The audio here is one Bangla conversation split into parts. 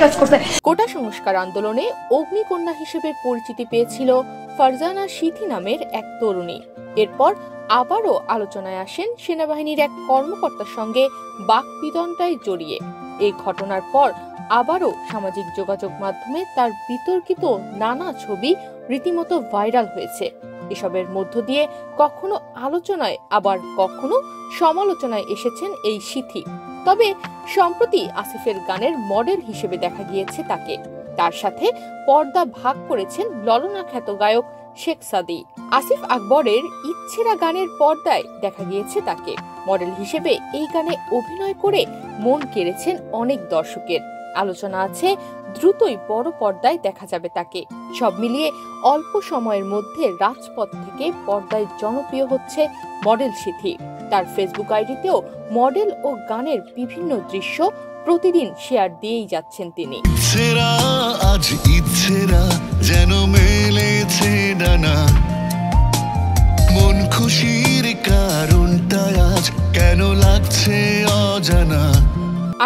কাজ করতে। কোটা সংস্কার আন্দোলনে অগ্নিকন্যা হিসেবে পরিচিতি পেয়েছিল ফারজানা সিথি নামের এক তরুণী। এরপর আবারও আলোচনায় আসেন সেনাবাহিনীর এক কর্মকর্তার সঙ্গে বাকবিতণ্ডায় জড়িয়ে। এই ঘটনার পর আবারও সামাজিক যোগাযোগ মাধ্যমে তার বিতর্কিত নানা ছবি রীতিমতো ভাইরাল হয়েছে। এসবের মধ্য দিয়ে কখনো আলোচনায় আবার কখনো সমালোচনায় এসেছেন এই সিথি। তবে সম্প্রতি আসিফের গানের মডেল হিসেবে দেখা গিয়েছে তাকে। তার সাথে পর্দা ভাগ করেছেন ললনাখ্যাত গায়ক শেখ সাদী। আসিফ আকবরের ইচ্ছেরা গানের পর্দায় দেখা গিয়েছে তাকে। মডেল হিসেবে এই গানে অভিনয় করে মন কেড়েছেন অনেক দর্শকের। আলোচনা আছে দ্রুতই বড় পর্দায় দেখা যাবে তাকে। সব মিলিয়ে অল্প সময়ের মধ্যে রাজপথ থেকে পর্দায় জনপ্রিয় হচ্ছে মডেল সিথি। তার ফেসবুক আইডিতেও মডেল ও গানের বিভিন্ন দৃশ্য প্রতিদিন শেয়ার দিয়েই যাচ্ছেন তিনি। আজ ইচ্ছেরা যেন মেলেছে ডানা, মন খুশির কারণটা আজ কেন লাগছে অজানা।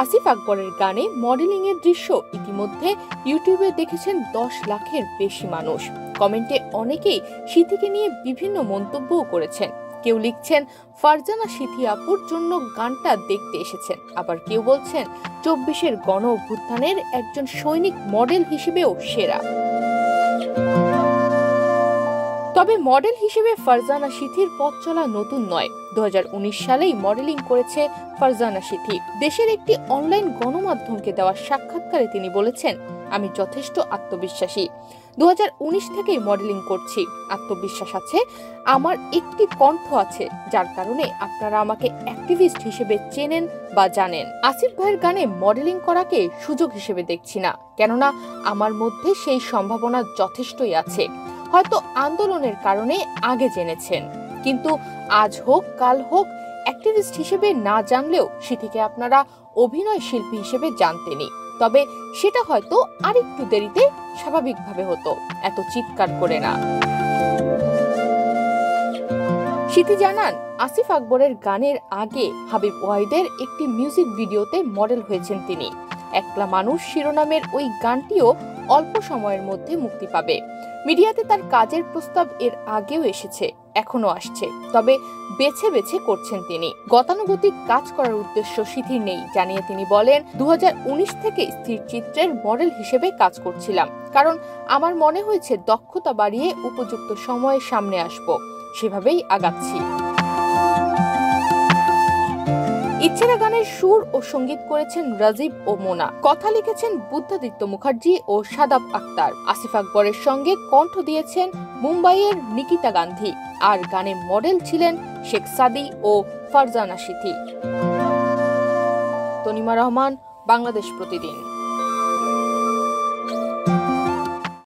আসিফ আকবরের গানে মডেলিং এর দৃশ্য ইতিমধ্যে ইউটিউবে দেখেছেন 10 লাখের বেশি মানুষ। কমেন্টে অনেকেই সিথিকে নিয়ে বিভিন্ন মন্তব্যও করেছেন। কেউ লিখছেন ফারজানা সিথি আপুর জন্য গানটা দেখতে এসেছেন, আবার কেউ বলছেন 24-এর গণ অভ্যুত্থানের একজন সৈনিক মডেল হিসেবেও সেরা। তবে মডেল হিসেবে ফারজানা সিথির পথ চলা নতুন নয়। 2019 সালেই মডেলিং করেছে ফারজানা সিথি। দেশের একটি অনলাইন গণমাধ্যমকে দেওয়া সাক্ষাৎকারে তিনি বলেছেন, আমি যথেষ্ট আত্মবিশ্বাসী। 2019 থেকেই মডেলিং করছি। আত্মবিশ্বাস আছে, আমার একটি কণ্ঠ আছে, যার কারণে আপনারা আমাকে অ্যাক্টিভিস্ট হিসেবে চেনেন বা জানেন। আসিফ ভাইয়ের গানে মডেলিং করাকে সুযোগ হিসেবে দেখছি না, কেননা আমার মধ্যে সেই সম্ভাবনা যথেষ্টই আছে। হয়তো আন্দোলনের কারণে আগে জেনেছেন, কিন্তু আজ হোক কাল হোক অ্যাক্টিভিস্ট হিসেবে না জানলেও সিথিকে আপনারা অভিনয় শিল্পী হিসেবে জানতেনই। তবে সেটা হয়তো আরেকটু দেরিতে স্বাভাবিকভাবে হতো, এত চিৎকার করে না। সিথি জানান, আসিফ আকবরের গানের আগে হাবিব ওয়াহিদের একটি মিউজিক ভিডিওতে মডেল হয়েছেন তিনি। একলা মানুষ শিরোনামের ওই গানটিও অল্প সময়ের মধ্যে মুক্তি পাবে। মিডিয়াতে তার কাজের প্রস্তাব এর আগেও এসেছে, এখনো আসছে, তবে বেছে বেছে করছেন তিনি। গতানুগতিক কাজ করার উদ্দেশ্য সিথির নেই জানিয়ে তিনি বলেন, 2019 থেকে স্থির চিত্রের মডেল হিসেবে কাজ করছিলাম, কারণ আমার মনে হয়েছে দক্ষতা বাড়িয়ে উপযুক্ত সময়ে সামনে আসব, সেভাবেই আগাচ্ছি। ইচ্ছেরা গানের সুর ও সঙ্গীত করেছেন রাজীব ও মোনা। কথা লিখেছেন বুদ্ধাদিত্য মুখার্জি ও শাদাব আক্তার। আসিফ আকবরের সঙ্গে কণ্ঠ দিয়েছেন মুম্বাইয়ের নিকিতা গান্ধী। আর গানে মডেল ছিলেন শেখ সাদী ও ফারজানা সিথি। তনিমা রহমান, বাংলাদেশ প্রতিদিন।